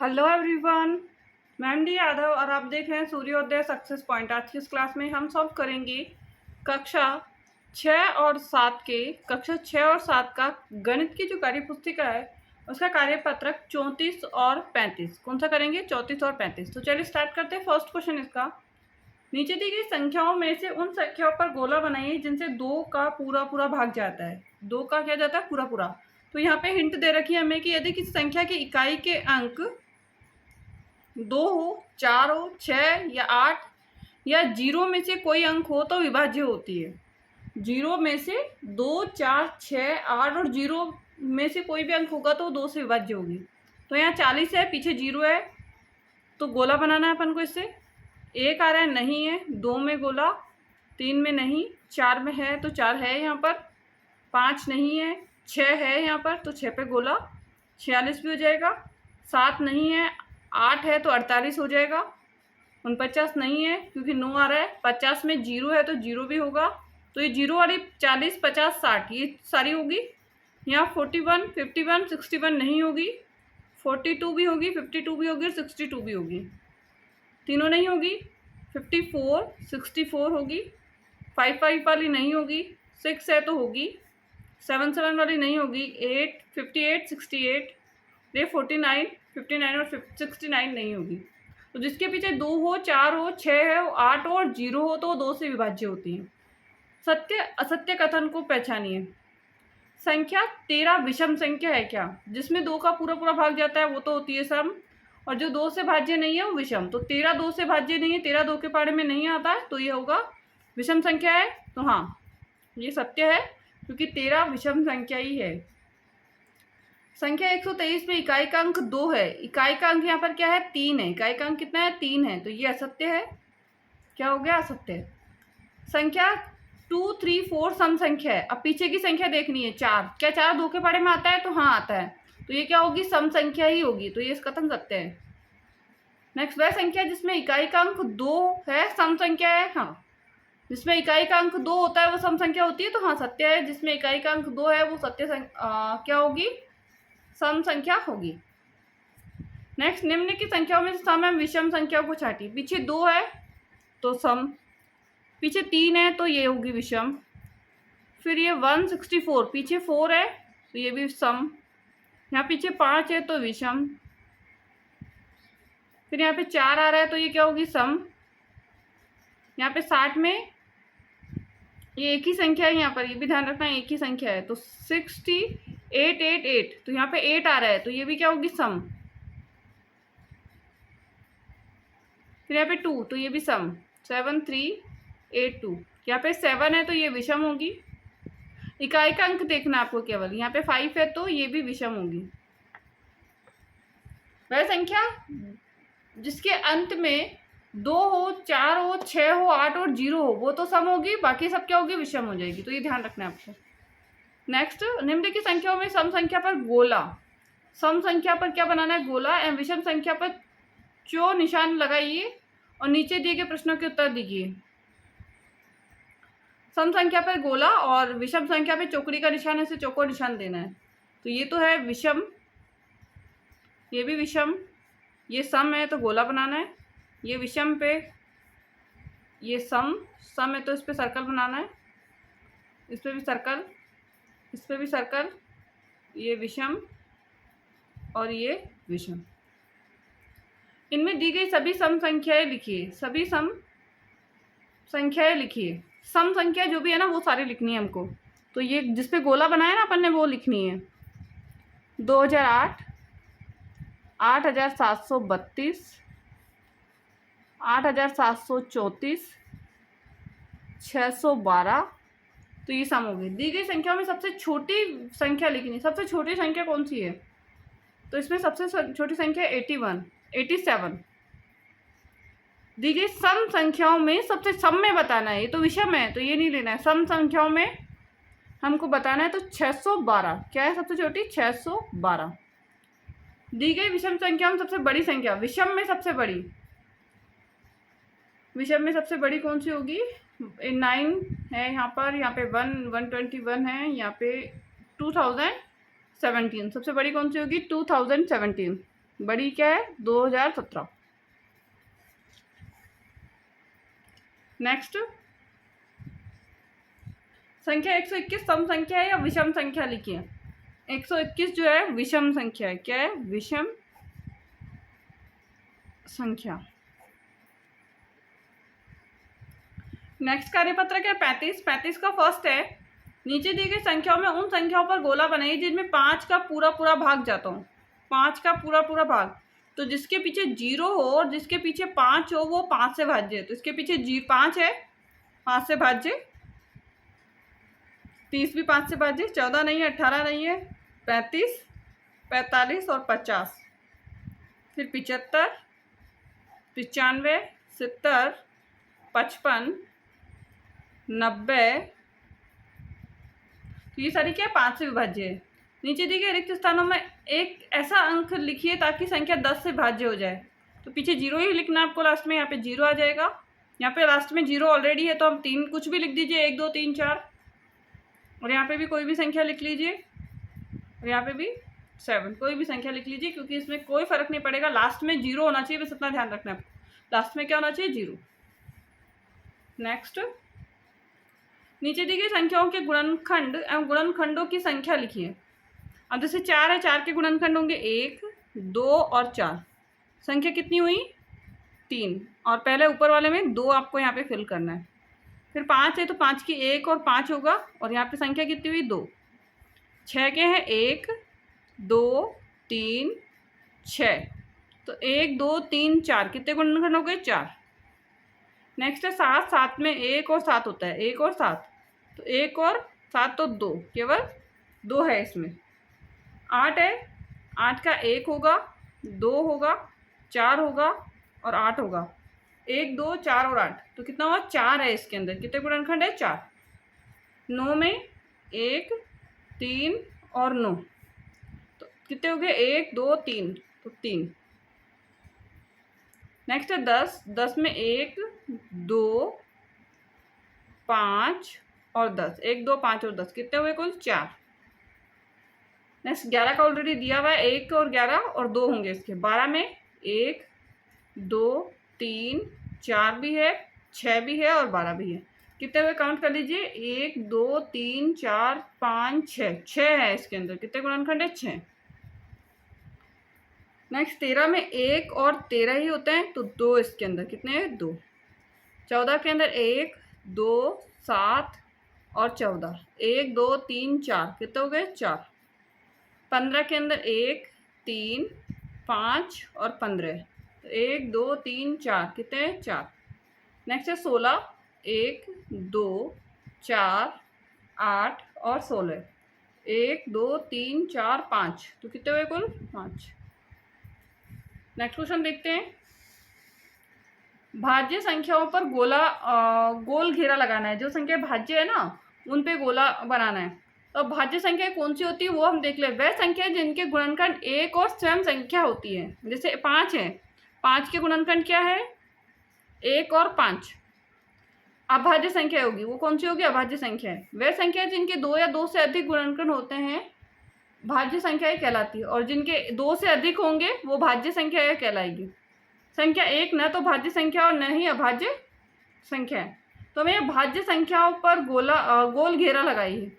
Hello everyone, मैं MD Yadav और आप देख रहे हैं सूर्योदय सक्सेस पॉइंट। आज की इस क्लास में हम सॉल्व करेंगे कक्षा 6 और 7 का गणित की जो कार्यपुस्तिका है उसका कार्यपत्रक 34 और 35। कौन सा करेंगे? 34 और 35। तो चलिए स्टार्ट करते हैं। फर्स्ट क्वेश्चन इसका, नीचे दी गई संख्याओं में से उन संख्याओं पर गोला बनाइए जिनसे 2 का पूरा पूरा भाग जाता है। 2 का क्या जाता है? पूरा पूरा। तो यहाँ पे हिंट दे रखी है हमें कि यदि किसी संख्या की इकाई के अंक 2 हो, 4 हो, 6 या 8 या 0 में से कोई अंक हो तो विभाज्य होती है। 0 में से 2, 4, 6, 8 और 0 में से कोई भी अंक होगा तो 2 से विभाज्य होगी। तो यहाँ 40 है, पीछे 0 है, तो गोला बनाना है अपन को इससे। 1 आ रहा है, नहीं है। 2 में गोला, 3 में नहीं, 4 में है तो 4 है यहाँ पर, 5 नहीं है, 6 है यहाँ पर तो 6 पे गोला, 46 भी हो जाएगा। 7 नहीं है, 8 है तो 48 हो जाएगा। 49 नहीं है क्योंकि 9 आ रहा है। 50 में 0 है तो 0 भी होगा। तो ये 0 वाली 40, 50, 60 ये सारी होगी। यहाँ 41, 51, 61 नहीं होगी। 42 भी होगी, 52 भी होगी और 62 भी होगी। तीनों नहीं होगी। 54, 64 होगी। 55 वाली नहीं होगी। 6 है तो होगी। 77 वाली नहीं होगी। 8, 58, 68, ये 49, 59 और 69 नहीं होगी। तो जिसके पीछे 2 हो, 4 हो, 6 है, 8 हो और 0 हो तो 2 से विभाज्य होती है। सत्य असत्य कथन को पहचानिए। संख्या 13 विषम संख्या है क्या? जिसमें 2 का पूरा पूरा भाग जाता है वो तो होती है सम, और जो 2 से भाज्य नहीं है वो विषम। तो 13 2 से भाज्य नहीं है, 13 2 के पाड़े में नहीं आता है तो ये होगा विषम संख्या है। तो हाँ, ये सत्य है क्योंकि 13 विषम संख्या ही है। संख्या 123 में इकाई का अंक 2 है। इकाई का अंक यहाँ पर क्या है? 3 है। इकाई का अंक कितना है? 3 है। तो ये असत्य है। क्या हो गया? असत्य। संख्या 2, 3, 4 सम संख्या है। अब पीछे की संख्या देखनी है। 4, क्या 4 2 के पाड़े में आता है? तो हाँ आता है। तो ये क्या होगी? सम संख्या ही होगी। तो ये इस कथन सत्य है। नेक्स्ट, वह संख्या जिसमें इकाई का अंक 2 है सम संख्या है। हाँ, जिसमें इकाई का अंक 2 होता है वो सम संख्या होती है। तो हाँ सत्य है। जिसमें इकाई का अंक 2 है वो क्या होगी? सम संख्या होगी। नेक्स्ट, निम्न की संख्याओं में सम एवं विषम संख्याओं को छांटिए। पीछे 2 है तो सम, पीछे 3 है तो ये होगी विषम। फिर ये 164, पीछे 4 है तो ये भी सम। यहाँ पीछे 5 है तो विषम। फिर यहाँ पे 4 आ रहा है तो ये क्या होगी? सम। यहाँ पे 60 में ये एक ही संख्या है, यहाँ पर ये भी ध्यान रखना एक ही संख्या है। तो 68, 8, 8 तो यहाँ पे 8 आ रहा है तो ये भी क्या होगी? सम। फिर यहाँ पे 2 तो ये भी सम, 7, 3, 8, 2 यहाँ पे 7 है तो ये विषम होगी। इकाई का अंक देखना आपको केवल, यहाँ पे 5 है तो ये भी विषम होगी। वह संख्या जिसके अंत में 2 हो, 4 हो, 6 हो, 8 और 0 हो वो तो सम होगी, बाकी सब क्या होगी? विषम हो जाएगी। तो ये ध्यान रखना है आपको। नेक्स्ट, निम्न की संख्याओं में सम संख्या पर गोला। सम संख्या पर क्या बनाना है? गोला। एवं विषम संख्या पर चो निशान लगाइए और नीचे दिए गए प्रश्नों के उत्तर दीजिए। सम संख्या पर गोला और विषम संख्या पे चौकड़ी का निशान, ऐसे चौकोर निशान देना है। तो ये तो है विषम, ये भी विषम, ये सम है तो गोला बनाना है। ये विषम पे ये सम है तो इस पे सर्कल बनाना है। इस पे भी सर्कल, इस पे भी सर्कल। ये विषम और ये विषम। इनमें दी गई सभी सम संख्याएं लिखिए। सभी सम संख्याएं लिखिए। सम संख्या जो भी है ना वो सारी लिखनी है हमको। तो ये जिस पे गोला बनाया ना अपन ने वो लिखनी है। 2008, 8732, 8734, 612। तो ये सम हो गई। दी गई संख्याओं में सबसे छोटी संख्या लिखनी है। सबसे छोटी संख्या कौन सी है? तो इसमें सबसे छोटी संख्या 81, 87। दी गई सम संख्याओं में सबसे सम में बताना है। ये तो विषम है तो ये नहीं लेना है। सम संख्याओं में हमको बताना है तो 612 क्या है? सबसे छोटी 612। दी गई विषम संख्या में सबसे बड़ी संख्या, विषम में सबसे बड़ी, विषम में सबसे बड़ी कौन सी होगी? 9 है यहाँ पर, यहाँ पे 121 है, यहाँ पे 2017। सबसे बड़ी कौन सी होगी? 2017। बड़ी क्या है 2017। नेक्स्ट, संख्या 121 सम संख्या है या विषम संख्या लिखिए। 121 जो है विषम संख्या है। क्या है? विषम संख्या। नेक्स्ट कार्यपत्रक है 35। 35 का फर्स्ट है, नीचे दी गई संख्याओं में उन संख्याओं पर गोला बनाइए जिनमें 5 का पूरा पूरा भाग जाता हो। 5 का पूरा पूरा भाग, तो जिसके पीछे 0 हो और जिसके पीछे 5 हो वो 5 से भाज्य है। तो इसके पीछे 5 है, 5 से भाज्य। 30 भी 5 से भाज्य। 14 नहीं है, 18 नहीं है, 35, 45 और 50। फिर 75, 95, 70, 55, 90। तो ये सारी क्या है? 5 से विभाज्य है। नीचे दी गए रिक्त स्थानों में एक ऐसा अंक लिखिए ताकि संख्या 10 से भाज्य हो जाए। तो पीछे 0 ही लिखना है आपको लास्ट में। यहाँ पे 0 आ जाएगा। यहाँ पे लास्ट में 0 ऑलरेडी है तो हम 3 कुछ भी लिख दीजिए, 1 2 3 4। और यहाँ पे भी कोई भी संख्या लिख लीजिए, और यहाँ पे भी 7, कोई भी संख्या लिख लीजिए, क्योंकि इसमें कोई फर्क नहीं पड़ेगा। लास्ट में 0 होना चाहिए, बस इतना ध्यान रखना है आपको। लास्ट में क्या होना चाहिए? 0। नेक्स्ट, नीचे दी गई संख्याओं के गुणनखंड एवं गुणनखंडों की संख्या लिखिए। अब जैसे 4 है, 4 के गुणनखंड होंगे 1, 2 और 4। संख्या कितनी हुई? 3। और पहले ऊपर वाले में 2 आपको यहाँ पे फिल करना है। फिर 5 है तो 5 की 1 और 5 होगा, और यहाँ पे संख्या कितनी हुई? 2। 6 के हैं 1, 2, 3, 6। तो 1 2 3 4 कितने गुणनखंड हो गए? 4। नेक्स्ट है 7। 7 में 1 और 7 होता है, 1 और 7। तो 1 और 7 तो 2, केवल 2 है इसमें। 8 है, 8 का 1 होगा, 2 होगा, 4 होगा और 8 होगा। 1 2 4 और 8, तो कितना हुआ? 4 है इसके अंदर। कितने गुणनखंड है? 4। 9 में 1, 3 और 9, तो कितने हो गए? 1 2 3, तो 3। नेक्स्ट है 10। 10 में 1 2 5 और 10, 1 2 5 और 10 कितने हुए? कुल 4। नेक्स्ट 11 का ऑलरेडी दिया हुआ है, 1 और 11 और 2 होंगे इसके। 12 में 1 2 3 4 भी है, 6 भी है और 12 भी है। कितने हुए? काउंट कर लीजिए, 1 2 3 4 5 6, 6 है इसके अंदर। कितने गुणनखंड है? 6। नेक्स्ट 13 में 1 और 13 ही होते हैं, तो 2 इसके अंदर। कितने हैं? 2। 14 के अंदर 1 2 7 और 14, 1 2 3 4 कितने हो गए? 4। 15 के अंदर 1 3 5 और 15, तो 1 2 3 4 कितने हैं? 4। नेक्स्ट है 16। 1 2 4 8 और 16, 1 2 3 4 5, तो कितने हुए कुल? 5। नेक्स्ट क्वेश्चन देखते हैं। भाज्य संख्याओं पर गोल घेरा लगाना है। जो संख्या भाज्य है ना, उन पे गोला बनाना है। तो भाज्य संख्या कौन सी होती है वो हम देख ले। वह संख्या जिनके गुणनखंड 1 और स्वयं संख्या होती है। जैसे 5 है, 5 के गुणनखंड क्या है? 1 और 5। अभाज्य संख्या होगी, वो कौन सी होगी? अभाज्य संख्या है। वह संख्या जिनके 2 या 2 से अधिक गुणनखंड होते हैं भाज्य संख्याएं कहलाती है, और जिनके 2 से अधिक होंगे वो भाज्य संख्या कहलाएगी। संख्या 1 न तो भाज्य संख्या और न ही अभाज्य संख्या है। तो हमें भाज्य संख्याओं पर गोल घेरा लगाइए।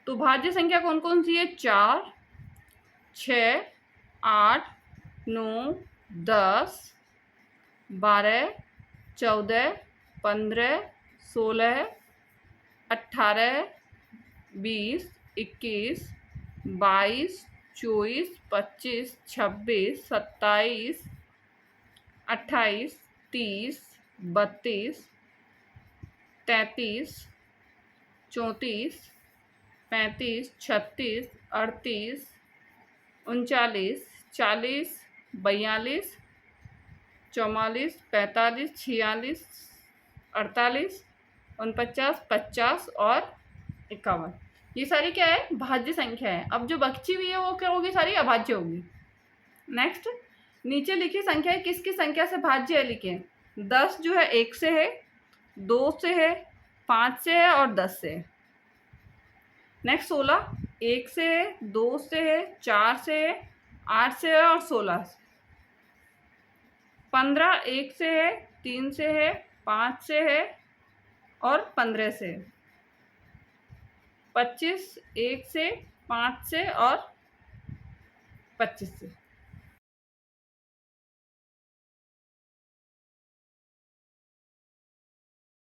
तो भाज्य संख्या कौन कौन सी है? 4 6 8 9 10 12 14 15 16 18 20 21 22 24 25 26 27 28 30 32 33 34 35 36 38 39 40 42 44 45 46 48 49 50 और 51। ये सारी क्या है? भाज्य संख्या है। अब जो बची हुई है वो क्या होगी? सारी अभाज्य होगी। नेक्स्ट, नीचे लिखी संख्या किसकी संख्या से भाज्य है लिखे। 10 जो है 1 से है, 2 से है, 5 से है और 10 से है। नेक्स्ट 16 1 से है, 2 से है, 4 से है, 8 से है और 16 से। 15 1 से है, 3 से है, 5 से है और 15 से है। 25 1 से, 5 से और 25 से।